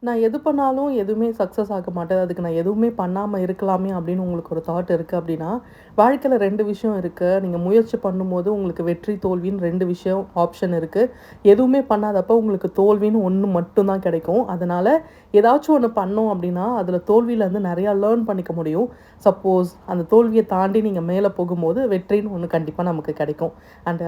நான் எது பண்ணாலும் எதுவுமே சக்ஸஸ் ஆக மாட்டேது. அதுக்கு நான் எதுவுமே பண்ணாம இருக்கலாமே அப்படின்னு உங்களுக்கு ஒரு தாட் இருக்கு அப்படின்னா, வாழ்க்கையில 2 விஷயம் இருக்கு. நீங்க முயற்சி பண்ணும்போது உங்களுக்கு வெற்றி, தோல்வின்னு 2 விஷயம் ஆப்ஷன் இருக்கு. எதுவுமே பண்ணாதப்ப உங்களுக்கு தோல்வின்னு 1 மட்டும் தான் கிடைக்கும். அதனால ஏதாச்சும் ஒண்ணு பண்ணோம் அப்படின்னா, அதில தோல்வியிலேருந்து நெறையா லேர்ன் பண்ணிக்க முடியும். சப்போஸ் அந்த தோல்விய தாண்டி நீங்க மேல போகும்போது வெற்றின்னு ஒண்ணு கண்டிப்பா நமக்கு கிடைக்கும். அண்ட்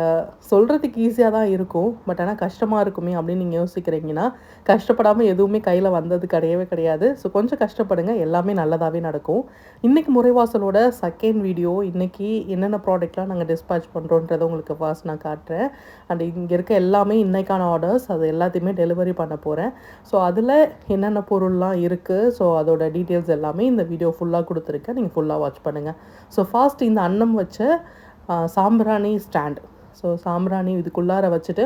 சொல்றதுக்கு ஈஸியா தான் இருக்கும். பட் ஆனா கஷ்டமா இருக்குமே அப்படின்னு நீங்க யோசிக்கிறீங்கன்னா, கஷ்டப்படாம எதுவுமே கையில வந்தது கிடையவே கிடையாது. ஸோ கொஞ்சம் கஷ்டப்படுங்க. எல்லாமே நல்லதாவே நடக்கும். இன்னைக்கு முறைவாசலோட செகண்ட் வீடியோ. இன்னைக்கு என்னென்ன ப்ராடக்ட்லாம் நாங்க டிஸ்பேட்ச் பண்றோன்றத உங்களுக்கு ஃபர்ஸ்ட் நான் காட்டுறேன். அண்ட் இங்க இருக்க எல்லாமே இன்னைக்கான ஆர்டர்ஸ். அது எல்லாத்தையுமே டெலிவரி பண்ண போறேன். ஸோ அதில என்னென்ன பொருள்லாம் இருக்கு, ஸோ அதோட டீட்டெயில்ஸ் எல்லாமே இந்த வீடியோ ஃபுல்லா குடுத்துருக்கேன். நீங்க ஃபுல்லா வாட்ச் பண்ணுங்க. ஸோ ஃபர்ஸ்ட் இந்த அன்னம் வச்ச சாம்பிராணி ஸ்டாண்ட். ஸோ சாம்பிராணி இதுக்குள்ளார வச்சுட்டு,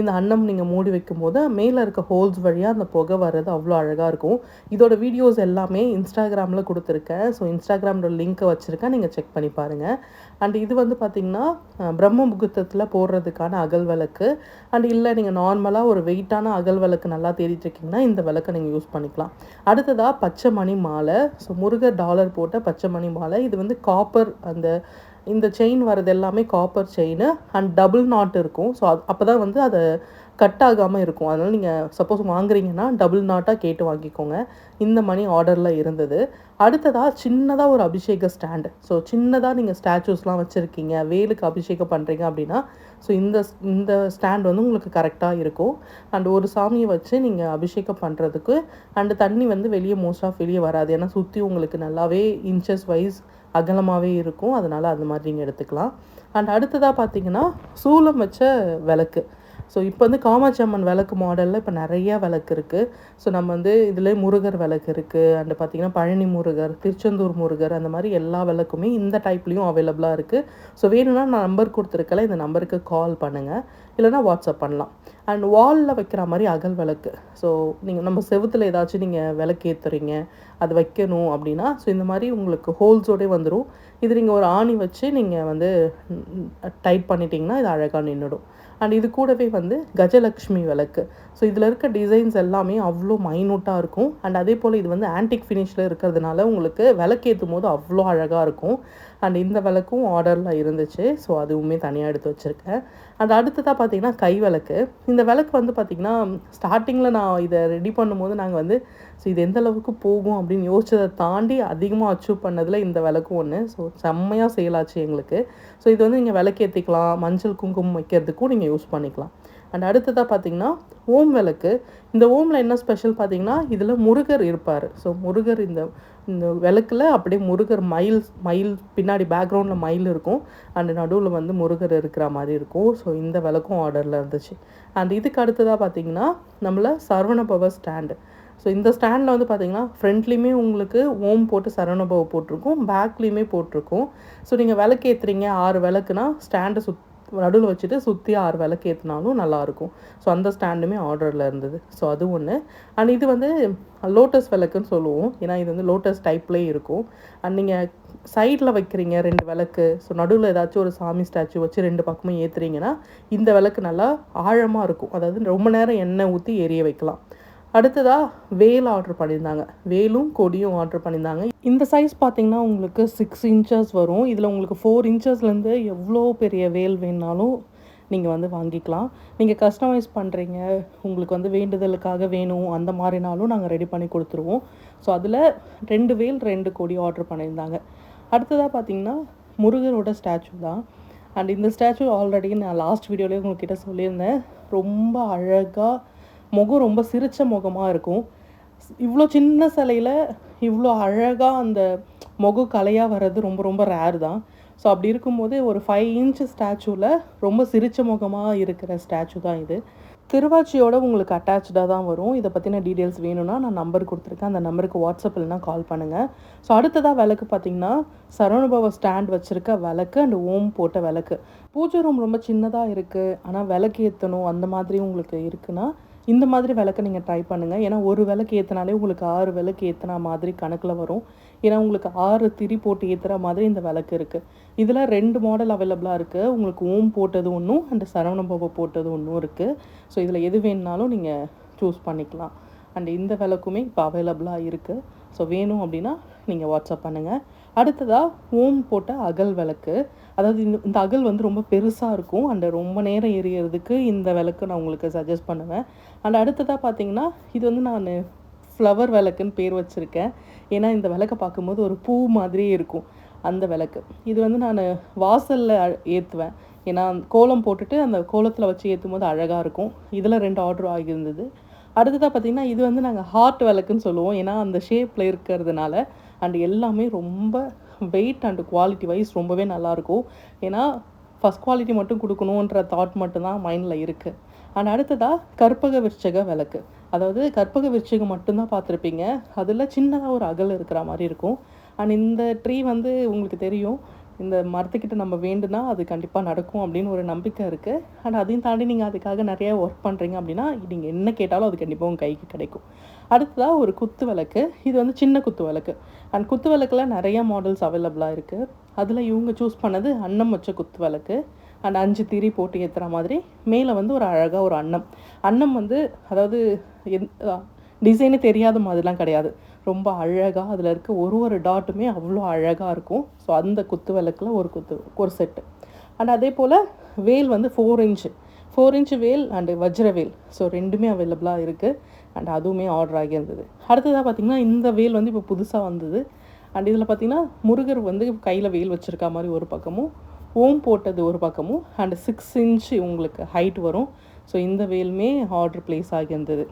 இந்த அன்னம் நீங்க மூடி வைக்கும்போது, மேல இருக்க ஹோல்ஸ் வழியா அந்த புகை வர்றது அவ்வளோ அழகா இருக்கும். இதோட வீடியோஸ் எல்லாமே Instagramல குடுத்துருக்கேன். ஸோ Instagramல லிங்க்க வச்சிருக்கேன். நீங்க செக் பண்ணி பாருங்க. அண்ட் இது வந்து பார்த்தீங்கன்னா, பிரம்ம முகூர்த்தத்தில போடுறதுக்கான அகல் விளக்கு. அண்ட் இல்ல நீங்க நார்மலா ஒரு வெயிட்டான அகல் விளக்கு நல்லா தேடிட்டு இருக்கீங்கன்னா, இந்த விளக்க நீங்க யூஸ் பண்ணிக்கலாம். அடுத்ததா பச்சை மணி மாலை. ஸோ முருகர் டாலர் போட்ட பச்சை மணி மாலை. இது வந்து காப்பர் இந்த செயின் வரது எல்லாமே copper chain and double not இருக்கும். ஸோ அப்பதான் வந்து அது கட் ஆகாம இருக்கும். அதனால நீங்க சப்போஸ் வாங்குறீங்கன்னா, டபுள் நாட்டா கேட்டு வாங்கிக்கோங்க. இந்த மணி ஆர்டர்ல இருந்தது. அடுத்ததா சின்னதா ஒரு அபிஷேக ஸ்டாண்ட். ஸோ சின்னதா நீங்க ஸ்டாச்சூஸ்லாம் வச்சிருக்கீங்க, வேலுக்கு அபிஷேகம் பண்றீங்க அப்படின்னா, ஸோ இந்த ஸ்டாண்ட் வந்து உங்களுக்கு கரெக்ட்டா இருக்கும். அண்ட் ஒரு சாமிய வச்சு நீங்க அபிஷேகம் பண்றதுக்கு அண்ட் தண்ணி வந்து வெளிய மோஸ்ட் ஆஃப் வெளிய வராது. ஏன்னா சுத்தி உங்களுக்கு நல்லாவே இன்ச்சஸ் வைஸ் அகலமாவே இருக்கும். அதனால அந்த மாதிரி நீங்க எடுத்துக்கலாம். அண்ட் அடுத்ததா பார்த்தீங்கன்னா, சூலம் வச்ச விளக்கு. ஸோ இப்போ வந்து காமாட்சி அம்மன் விளக்கு மாடல்ல இப்போ நெறைய விளக்கு இருக்கு. ஸோ நம்ம வந்து இதிலே முருகர் விளக்கு இருக்கு. அண்ட் பார்த்தீங்கன்னா, பழனி முருகர், திருச்செந்தூர் முருகர் அந்த மாரி எல்லா விளக்குமே இந்த டைப்லயும் அவைலபிளா இருக்கு. ஸோ வேணும்னா நான் நம்பர் குடுத்துருக்கேன்ல, இந்த நம்பருக்கு கால் பண்ணுங்க. இல்லைனா வாட்ஸ்அப் பண்ணலாம். அண்ட் வால்ல வைக்கிற மாரி அகல் விளக்கு. ஸோ நம்ம செவுத்துல ஏதாச்சும் நீங்க விளக்கு ஏத்துறீங்க, அது வைக்கணும் அப்படின்னா, ஸோ இந்த மாரி உங்களுக்கு ஹோல்ஸோடே வந்துரும். இது நீங்க ஒரு ஆணி வச்சு நீங்க வந்து டைட் பண்ணிட்டீங்கன்னா, இது அழகா நின்னுடும். அண்ட் இது கூடவே வந்து கஜலக்ஷ்மி விளக்கு. ஸோ இதில இருக்க டிசைன்ஸ் எல்லாமே அவ்வளோ மைன்யூட்டா இருக்கும். அண்ட் அதேபோல இது வந்து ஆன்டிக் ஃபினிஷ்ல இருக்கிறதுனால உங்களுக்கு விளக்கேத்தும்போது அவ்வளோ அழகா இருக்கும். அண்ட் இந்த விளக்கும் ஆர்டர்ல இருந்துச்சு. ஸோ அதுவுமே தனியா எடுத்து வச்சிருக்கேன். அண்ட் அடுத்ததா பார்த்தீங்கன்னா, கை விளக்கு. இந்த விளக்கு வந்து பார்த்தீங்கன்னா, ஸ்டார்ட்டிங்கில நான் இத ரெடி பண்ணும்போது நாங்க வந்து ஸோ இது எந்த அளவுக்கு போகும் அப்படின்னு யோசிச்சத தாண்டி அதிகமா அச்சீவ் பண்ணதில இந்த விளக்கும் ஒண்ணு. ஸோ செம்மையா சேல் ஆச்சு எங்களுக்கு. ஸோ இது வந்து நீங்க விளக்கேத்திக்கலாம், மஞ்சள் குங்குமம் வைக்கிறதுக்கும் நீங்க யூஸ் பண்ணிக்கலாம். அண்ட் அடுத்ததா பார்த்தீங்கன்னா, ஓம் விளக்கு. இந்த ஓம்ல என்ன ஸ்பெஷல் பார்த்தீங்கன்னா, இதில முருகர் இருப்பாரு. ஸோ முருகர் இந்த இந்த விளக்குல அப்படியே முருகர் மயில் பின்னாடி பேக்ரவுண்டில் மயில் இருக்கும். அண்ட் நடுவுல வந்து முருகர் இருக்கிற மாரி இருக்கும். ஸோ இந்த விளக்கும் ஆர்டர்ல இருந்துச்சு. அண்ட் இதுக்கு அடுத்ததா பார்த்தீங்கன்னா, நம்மள சரவணபவ ஸ்டாண்டு. ஸோ இந்த ஸ்டாண்டில் வந்து பார்த்தீங்கன்னா, ஃப்ரண்ட்லேயுமே உங்களுக்கு ஓம் போட்டு சரவணபவ போட்டிருக்கும். பேக்லேயுமே போட்டிருக்கும். ஸோ நீங்கள் விளக்கு ஏத்துறீங்க 6 விளக்குனா, ஸ்டாண்டை நடுவுல வச்சுட்டு சுத்தி 6 விளக்கு ஏத்துனாலும் நல்லாயிருக்கும். ஸோ அந்த ஸ்டாண்டுமே ஆர்டர்ல இருந்தது. ஸோ அது ஒண்ணு. அண்ட் இது வந்து லோட்டஸ் விளக்குன்னு சொல்லுவோம். ஏன்னா இது வந்து லோட்டஸ் டைப்லேயே இருக்கும். அண்ட் நீங்க சைட்ல வைக்கிறீங்க 2 விளக்கு. ஸோ நடுவுல ஏதாச்சும் ஒரு சாமி ஸ்டாச்சு வச்சு 2 பக்கமும் ஏத்துறீங்கன்னா, இந்த விளக்கு நல்லா ஆழமா இருக்கும். அதாவது ரொம்ப நேரம் எண்ணெய் ஊத்தி எரிய வைக்கலாம். அடுத்ததா வேல் ஆர்டர் பண்ணியிருந்தாங்க. வேலும், கொடியும் ஆர்டர் பண்ணியிருந்தாங்க. இந்த சைஸ் பார்த்தீங்கன்னா, உங்களுக்கு 6 இன்ச்சஸ் வரும். இதில உங்களுக்கு 4 இன்ச்சஸ்லேருந்து எவ்வளோ பெரிய வேல் வேணுனாலும் நீங்க வந்து வாங்கிக்கலாம். நீங்க கஸ்டமைஸ் பண்றீங்க, உங்களுக்கு வந்து வேண்டுதலுக்காக வேணும் அந்த மாரினாலும் நாங்க ரெடி பண்ணி குடுத்துருவோம். ஸோ அதில 2 வேல், 2 கொடி ஆர்டர் பண்ணியிருந்தாங்க. அடுத்ததா பார்த்தீங்கன்னா, முருகரோட ஸ்டாச்சு தான். அண்ட் இந்த ஸ்டாச்சு ஆல்ரெடி நான் லாஸ்ட் வீடியோலயே உங்ககிட்ட சொல்லியிருந்தேன். ரொம்ப அழகா முகம் ரொம்ப சிரிச்ச முகமா இருக்கும். இவ்வளோ சின்ன சிலையில இவ்வளோ அழகா அந்த முகம் கலையா வர்றது ரொம்ப ரொம்ப ரேர் தான். ஸோ அப்படி இருக்கும்போது ஒரு 5 இன்ச் ஸ்டாச்சுல ரொம்ப சிரிச்ச முகமா இருக்கிற ஸ்டாச்சு தான் இது. திருவாச்சியோட உங்களுக்கு அட்டாச்டா தான் வரும். இத பத்தின டீட்டெயில்ஸ் வேணும்னா நான் நம்பர் குடுத்துருக்கேன். அந்த நம்பருக்கு வாட்ஸ்அப் இல்லனா கால் பண்ணுங்க. ஸோ அடுத்ததா விளக்கு பார்த்தீங்கன்னா, சரவணபவ ஸ்டாண்ட் வச்சிருக்க விளக்கு அண்ட் ஓம் போட்ட விளக்கு. பூஜை ரூம் ரொம்ப சின்னதா இருக்கு. ஆனா விளக்கு ஏத்தணும் அந்த மாதிரி உங்களுக்கு இருக்குன்னா, இந்த மாதிரி விளக்க நீங்க ட்ரை பண்ணுங்க. ஏன்னா ஒரு விளக்கு ஏத்துனாலே உங்களுக்கு 6 விளக்கு ஏத்துன மாதிரி கணக்குல வரும். ஏன்னா உங்களுக்கு 6 திரி போட்டு ஏத்துற மாதிரி இந்த விளக்கு இருக்கு. இதில 2 மாடல் அவைலபிளா இருக்கு. உங்களுக்கு ஓம் போட்டது ஒண்ணும், அண்ட் சரவணபவ போட்டது ஒண்ணும் இருக்கு. ஸோ இதில எது வேணுனாலும் நீங்க சூஸ் பண்ணிக்கலாம். அண்ட் இந்த விளக்குமே இப்போ அவைலபிளாக இருக்குது. ஸோ வேணும் அப்படின்னா நீங்கள் வாட்ஸ்அப் பண்ணுங்கள். அடுத்ததாக ஓம் போட்ட அகல் விளக்கு. அதாவது இந்த அகல் வந்து ரொம்ப பெருசாக இருக்கும் அண்ட் ரொம்ப நேரம் எரியறதுக்கு இந்த விளக்கு நான் உங்களுக்கு சஜஸ்ட் பண்ணுவேன். அண்ட் அடுத்ததாக பார்த்தீங்கன்னா இது வந்து நான் ஃப்ளவர் விளக்குன்னு பேர் வச்சுருக்கேன். ஏன்னா இந்த விளக்கை பார்க்கும்போது ஒரு பூ மாதிரியே இருக்கும் அந்த விளக்கு. இது வந்து நான் வாசலில் ஏற்றுவேன். ஏன்னா கோலம் போட்டுட்டு அந்த கோலத்தில் வச்சு ஏற்றும் போது அழகாக இருக்கும். இதில் 2 ஆர்டர் ஆகியிருந்தது. அடுத்ததாக பார்த்திங்கன்னா இது வந்து நாங்கள் ஹார்ட் விளக்குன்னு சொல்லுவோம். ஏன்னா அந்த ஷேப்பில் இருக்கிறதுனால அண்ட் எல்லாமே ரொம்ப வெயிட் அண்ட் குவாலிட்டி வைஸ் ரொம்பவே நல்லாயிருக்கும். ஏன்னா ஃபஸ்ட் குவாலிட்டி மட்டும் கொடுக்கணுன்ற தாட் மட்டும்தான் மைண்டில் இருக்குது. அண்ட் அடுத்ததாக கற்பக விருட்சக விளக்கு. அதாவது கற்பக விருட்சகம் மட்டும்தான் பார்த்துருப்பீங்க. அதில் சின்னதாக ஒரு அகல் இருக்கிற மாதிரி இருக்கும். அண்ட் இந்த ட்ரீ வந்து உங்களுக்கு தெரியும், இந்த மரத்துக்கிட்ட நம்ம வேண்டுனா அது கண்டிப்பாக நடக்கும் அப்படின்னு ஒரு நம்பிக்கை இருக்குது. அண்ட் அதையும் தாண்டி நீங்கள் அதுக்காக நிறைய ஒர்க் பண்ணுறீங்க அப்படின்னா நீங்கள் என்ன கேட்டாலும் அது கண்டிப்பாக உங்கள் கைக்கு கிடைக்கும். அடுத்ததாக ஒரு குத்து விளக்கு. இது வந்து சின்ன குத்து விளக்கு. அண்ட் குத்து விளக்கில் நிறையா மாடல்ஸ் அவைலபிளாக இருக்குது. அதில் இவங்க சூஸ் பண்ணது அன்னம் வச்ச குத்து விளக்கு. அண்ட் 5 திரி போட்டு ஏற்றுற மாதிரி மேலே வந்து ஒரு அழகாக ஒரு அன்னம் வந்து அதாவது டிசைனே தெரியாத மாதிரிலாம் கிடையாது. ரொம்ப அழகாக அதில் இருக்க ஒரு டாட்டுமே அவ்வளோ அழகாக இருக்கும். ஸோ அந்த குத்து விளக்கில் ஒரு செட்டு. அண்ட் அதே போல் வேல் வந்து 4 இன்ச்சு வேல் அண்டு வஜ்ரவேல். ஸோ 2மே அவைலபிளாக இருக்குது. அண்ட் அதுவுமே ஆர்டர் ஆகியிருந்தது. அடுத்ததாக பார்த்திங்கன்னா இந்த வேல் வந்து இப்போ புதுசாக வந்தது. அண்ட் இதில் பார்த்திங்கன்னா முருகர் வந்து கையில் வேல் வச்சுருக்கா மாதிரி ஒரு பக்கமும், ஓம் போட்டது ஒரு பக்கமும், அண்ட் 6 இன்ச்சு உங்களுக்கு ஹைட் வரும். ஸோ இந்த வேலுமே ஆர்டர் ப்ளேஸ் ஆகியிருந்தது.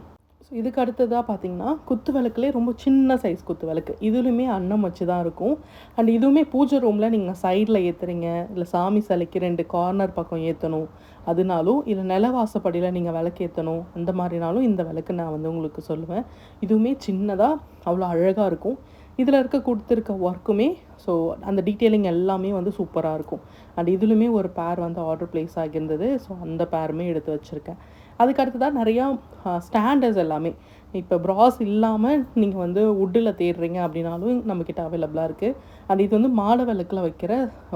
ஸோ இதுக்கு அடுத்ததாக பார்த்திங்கன்னா குத்து விளக்குலேயே ரொம்ப சின்ன சைஸ் குத்து விளக்கு. இதுலையுமே அன்னம் வச்சு தான் இருக்கும். அண்ட் இதுவுமே பூஜை ரூமில் நீங்கள் சைடில் ஏற்றுறீங்க, இல்லை சாமி சிலைக்கு 2 கார்னர் பக்கம் ஏற்றணும் அதுனாலும், இல்லை நிலவாசப்படியில் நீங்கள் விளக்கு ஏற்றணும் அந்த மாதிரினாலும் இந்த விளக்கு நான் வந்து உங்களுக்கு சொல்லுவேன். இதுவுமே சின்னதாக அவ்வளோ அழகாக இருக்கும். இதில் கொடுத்துருக்க ஒர்க்குமே ஸோ அந்த டீட்டெயிலிங் எல்லாமே வந்து சூப்பராக இருக்கும். அண்ட் இதுலையுமே ஒரு பேர் வந்து ஆர்டர் ப்ளேஸ் ஆகியிருந்தது. ஸோ அந்த பேருமே எடுத்து வச்சுருக்கேன். அதுக்கு அடுத்ததாக நிறையா ஸ்டாண்டர்ஸ் எல்லாமே இப்போ ப்ராஸ் இல்லாமல் நீங்கள் வந்து வுட்டில் தேடுறீங்க அப்படின்னாலும் நம்மக்கிட்ட அவைலபிளாக இருக்குது. அண்ட் இது வந்து மாட விளக்கில் வைக்கிற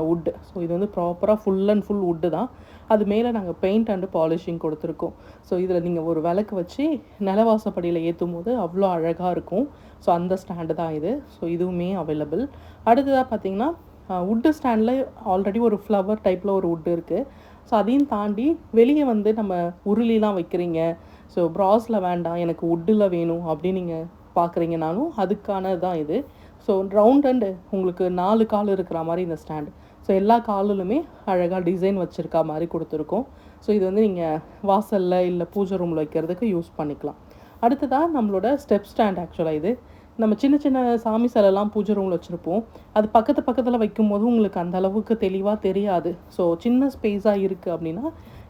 வுட்டு. ஸோ இது வந்து ப்ராப்பராக ஃபுல் அண்ட் ஃபுல் வுட்டு தான். அது மேலே நாங்கள் பெயிண்ட் அண்டு பாலிஷிங் கொடுத்துருக்கோம். ஸோ இதில் நீங்கள் ஒரு விளக்கு வச்சு நிலவாசப்படியில் ஏற்றும் போது அவ்வளோ அழகாக இருக்கும். ஸோ அந்த ஸ்டாண்டு தான் இது. ஸோ இதுவுமே அவைலபிள். அடுத்ததாக பார்த்திங்கன்னா வுட்டு ஸ்டாண்டில் ஆல்ரெடி ஒரு ஃப்ளவர் டைப்பில் ஒரு வுட்டு இருக்குது. ஸோ அதையும் தாண்டி வெளியே வந்து நம்ம உருளிலாம் வைக்கிறீங்க, ஸோ ப்ராஸில் வேண்டாம் எனக்கு வுட்டில் வேணும் அப்படின்னு நீங்கள் பார்க்குறீங்கனாலும் அதுக்கானது தான் இது. ஸோ ரவுண்ட் அண்டு உங்களுக்கு 4 கால் இருக்கிற மாதிரி இந்த ஸ்டாண்டு. ஸோ எல்லா காலிலுமே அழகாக டிசைன் வச்சுருக்கா மாதிரி கொடுத்துருக்கோம். ஸோ இது வந்து நீங்கள் வாசலில் இல்லை பூஜை ரூமில் வைக்கிறதுக்கு யூஸ் பண்ணிக்கலாம். அடுத்ததாக நம்மளோட ஸ்டெப் ஸ்டாண்ட். ஆக்சுவலாக இது நம்ம சின்ன சின்ன சாமி சிலைலாம் பூஜை ரூமில் வச்சுருப்போம். அது பக்கத்தில் வைக்கும்போது உங்களுக்கு அந்த அளவுக்கு தெளிவாக தெரியாது. ஸோ சின்ன ஸ்பேஸாக இருக்குது அப்படின்னா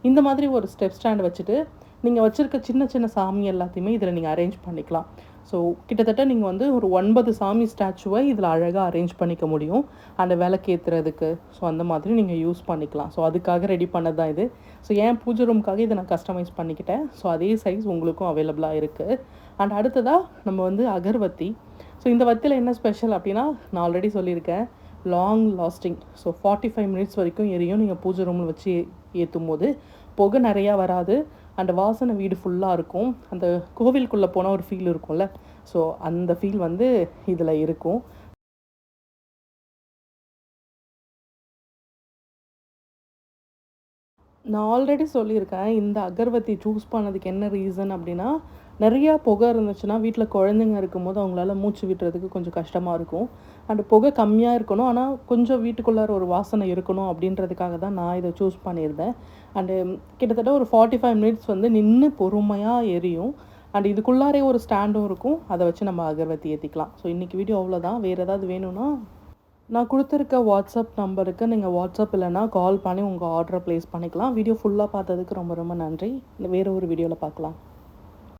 இந்த மாதிரி ஒரு ஸ்டெப் ஸ்டாண்ட் வச்சுட்டு நீங்கள் வச்சுருக்க சின்ன சின்ன சாமி எல்லாத்தையுமே இதில் நீங்கள் அரேஞ்ச் பண்ணிக்கலாம். ஸோ கிட்டத்தட்ட நீங்கள் வந்து ஒரு 9 சாமி ஸ்டாச்சுவை இதில் அழகாக அரேஞ்ச் பண்ணிக்க முடியும். அந்த விளக்கு ஏற்றுறதுக்கு ஸோ அந்த மாதிரி நீங்கள் யூஸ் பண்ணிக்கலாம். ஸோ அதுக்காக ரெடி பண்ணது தான் இது. ஸோ ஏன் பூஜை ரூமுக்காக இதை நான் கஸ்டமைஸ் பண்ணிக்கிட்டேன். ஸோ அதே சைஸ் உங்களுக்கும் அவைலபிளாக இருக்குது. அண்ட் அடுத்ததாக நம்ம வந்து அகர்வத்தி. ஸோ இந்த வத்தியில் என்ன ஸ்பெஷல் அப்படின்னா நான் ஆல்ரெடி சொல்லியிருக்கேன், லாங் லாஸ்டிங். ஸோ 45 மினிட்ஸ் வரைக்கும் எரியும். நீங்கள் பூஜை ரூமில் வச்சு ஏற்றும் போது புகை நிறையா வராது. அந்த வாசனை வீடு ஃபுல்லாக இருக்கும். அந்த கோவிலுக்குள்ளே போனால் ஒரு ஃபீல் இருக்கும்ல, ஸோ அந்த ஃபீல் வந்து இதில் இருக்கும். நான் ஆல்ரெடி சொல்லியிருக்கேன், இந்த அகர்வத்தி சூஸ் பண்ணதுக்கு என்ன ரீசன் அப்படின்னா, நிறையா புகை இருந்துச்சுன்னா வீட்டில் குழந்தைங்க இருக்கும்போது அவங்களால மூச்சு விட்டுறதுக்கு கொஞ்சம் கஷ்டமாக இருக்கும். அண்ட் புகை கம்மியாக இருக்கணும், ஆனால் கொஞ்சம் வீட்டுக்குள்ளார ஒரு வாசனை இருக்கணும் அப்படின்றதுக்காக தான் நான் இதை சூஸ் பண்ணியிருந்தேன். அண்டு கிட்டத்தட்ட ஒரு 45 மினிட்ஸ் வந்து நின்று பொறுமையாக எரியும். அண்ட் இதுக்குள்ளாரே ஒரு ஸ்டாண்டும் இருக்கும், அதை வச்சு நம்ம அகர்வத்தி ஏற்றிக்கலாம். ஸோ இன்றைக்கி வீடியோ அவ்வளோதான். வேறு ஏதாவது வேணும்னா நான் கொடுத்துருக்க வாட்ஸ்அப் நம்பருக்கு நீங்கள் வாட்ஸ்அப் இல்லைனா கால் பண்ணி உங்கள் ஆர்டரை ப்ளேஸ் பண்ணிக்கலாம். வீடியோ ஃபுல்லாக பார்த்ததுக்கு ரொம்ப ரொம்ப நன்றி. வேறு ஒரு வீடியோவில் பார்க்கலாம்.